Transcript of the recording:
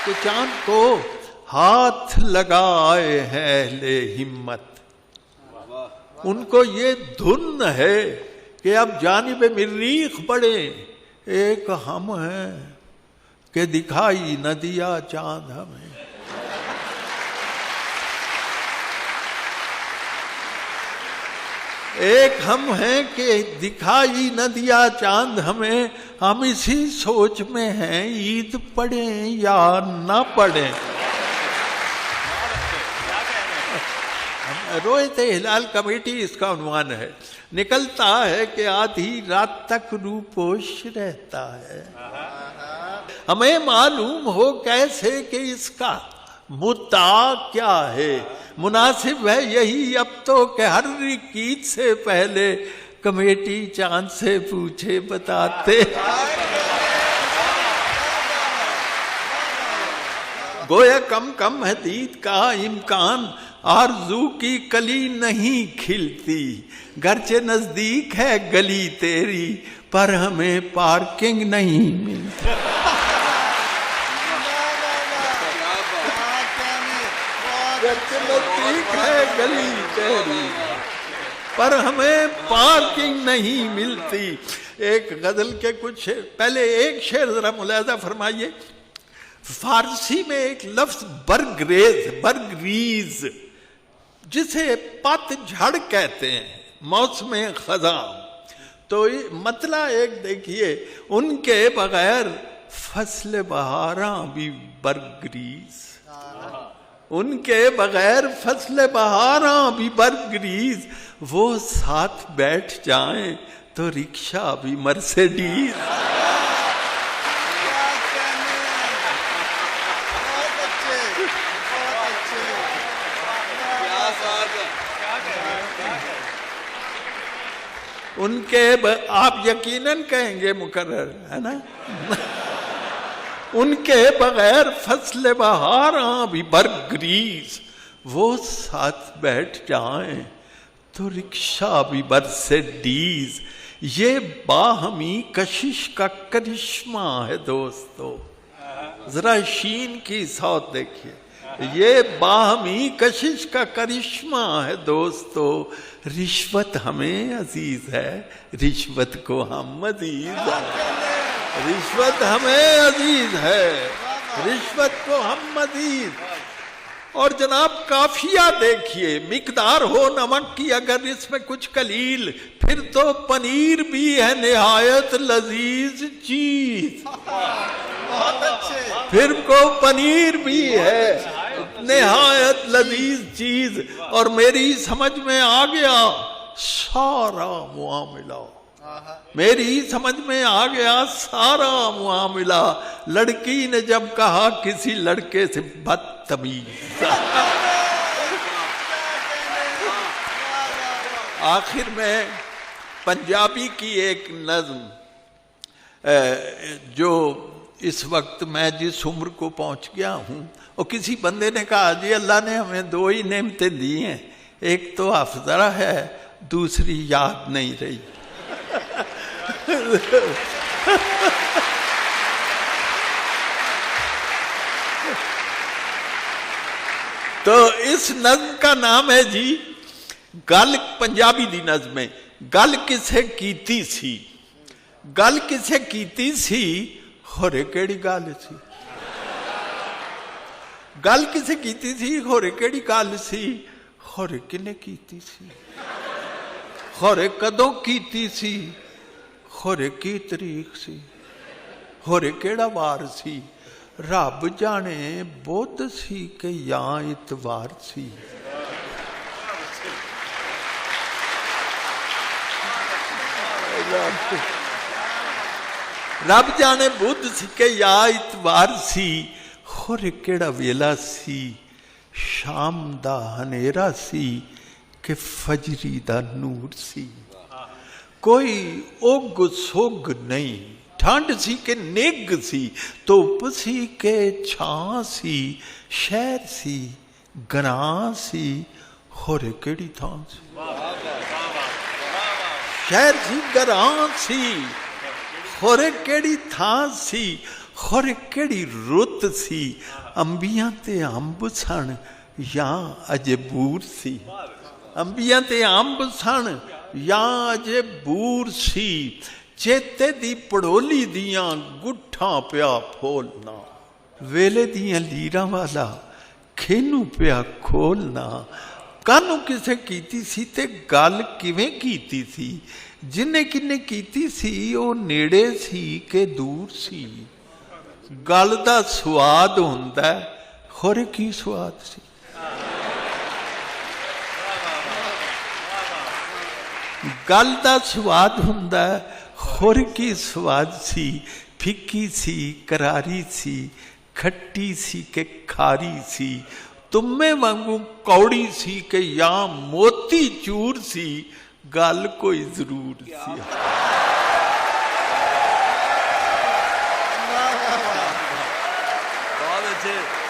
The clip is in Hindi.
कि चांद को हाथ लगाए हैं ले हिम्मत। उनको ये धुन है कि अब जानिबे मरीख बढ़े, एक हम हैं कि दिखाई न दिया चांद हमें। एक हम हैं कि दिखाई न दिया चांद हमें, हम इसी सोच में हैं ईद पढ़े या ना पढ़े। रोयत हिलाल कमेटी इसका उन्वान है। निकलता है कि आधी रात तक रूपोश रहता है, हमें मालूम हो कैसे कि इसका मुद्दा क्या है। मुनासिब है यही अब तो कि हर रीत से पहले कमेटी चांद से पूछे बताते। गोया कम कम है दीद का इम्कान, आरज़ू की कली नहीं खिलती। घरचे नजदीक है गली तेरी, पर हमें पार्किंग नहीं मिलती। घरचे नजदीक है गली तेरी, पर हमें पार्किंग नहीं मिलती। एक गजल के कुछ पहले एक शेर जरा मुलाहिजा फरमाइए। फारसी में एक लफ्ज बरगरीज, जिसे पतझड़ कहते हैं, मौसम खज़ां। तो मतला एक देखिए, उनके बगैर फसल बहारा भी बरगरीज, उनके बगैर फसल बहारा भी बरगरीज। वो साथ बैठ जाएं तो रिक्शा भी मर्सिडीज। उनके आप यकीनन कहेंगे मुकर्रर है ना। उनके बगैर फसल बहारा भी बरगरीज, वो साथ बैठ जाएं तो रिक्शा भी मर्सिडीज। ये बाहमी कशिश का करिश्मा है दोस्तों। जरा शीन की सौत देखिए, ये बाहमी कशिश का करिश्मा है दोस्तों। रिश्वत हमें अजीज है, रिश्वत को हम अजीज है। रिश्वत हमें अजीज है, रिश्वत को हम अजीज। और जनाब काफिया देखिए, मिकदार हो नमक की अगर इसमें कुछ कलील, फिर तो पनीर भी है निहायत लजीज चीज। बहुत अच्छे। फिर को पनीर भी है निहायत लजीज चीज। और मेरी समझ में आ गया सारा मुआमिला, मेरी समझ में आ गया सारा मुआमिला। लड़की ने जब कहा किसी लड़के से बदतमीज। आखिर में पंजाबी की एक नज्म, जो इस वक्त मैं जिस उम्र को पहुंच गया हूं, और किसी बंदे ने कहा जी अल्लाह ने हमें दो ही नेमतें दी हैं, एक तो अफजरा है, दूसरी याद नहीं रही। तो इस नज्म का नाम है जी गल। पंजाबी दी नज्म है। गल किसे कीती सी, गल किसे कीती सी, होरे केड़ी गल सी। गल किसे कीती सी, होरे केड़ी गल सी, होरे किने कीती सी, होरे कदों कीती सी, होरे की तरीक सी, होरे केड़ा वार सी। रब जाने बुध सी के या इतवार सी। रब जाने बुध सी के या इतवार सी, होरे केड़ा वेला सी, शाम दा हनेरा सी के फजरी दा नूर सी। कोई उग सुग नहीं, ठंड सी के निग सी, धुप सी के छां सी, शहर सी ग्रां सी, होरे केड़ी थां सी। शहर सी ग्रां सी, होरे केड़ी थां सी, ਖੋਰੇ ਕਿਹੜੀ ਰੁੱਤ ਸੀ, ਅੰਬੀਆਂ ਤੇ ਅੰਬ ਸਨ ਜਾਂ ਅਜੇ ਬੂਰ ਸੀ। ਅੰਬੀਆਂ ਤੇ ਅੰਬ ਸਨ ਜਾਂ ਅਜੇ ਬੂਰ ਸੀ। ਚੇਤੇ ਦੀ ਪੜੋਲੀ ਦੀਆਂ ਗੁੱਠਾਂ ਪਿਆ ਫੋਲਣਾ, ਵੇਲੇ ਦੀਆਂ ਲੀਰਾਂ ਵਾਲਾ ਖੇਨੂੰ ਪਿਆ ਖੋਲਣਾ। ਕਾਹਨੂੰ ਕਿਸੇ ਕੀਤੀ ਸੀ ਤੇ ਗੱਲ ਕਿਵੇਂ ਕੀਤੀ ਸੀ, ਜਿੰਨੇ ਕਿੰਨੇ ਕੀਤੀ ਸੀ ਉਹ ਨੇੜੇ ਸੀ ਕਿ ਦੂਰ ਸੀ। ਗੱਲ ਦਾ ਸਵਾਦ ਹੁੰਦਾ, ਹੋਰ ਕੀ ਸਵਾਦ ਸੀ। ਗੱਲ ਦਾ ਸਵਾਦ ਹੁੰਦਾ, ਹੋਰ ਕੀ ਸਵਾਦ ਸੀ। ਫਿੱਕੀ ਸੀ, ਕਰਾਰੀ ਸੀ, ਖੱਟੀ ਸੀ ਕਿ ਖਾਰੀ ਸੀ। ਤੁਮੇ ਵਾਂਗੂ ਕੌੜੀ ਸੀ ਕਿ ਜਾਂ ਮੋਤੀ ਚੂਰ ਸੀ। ਗੱਲ ਕੋਈ ਜ਼ਰੂਰ ਸੀ। बहुत अच्छे।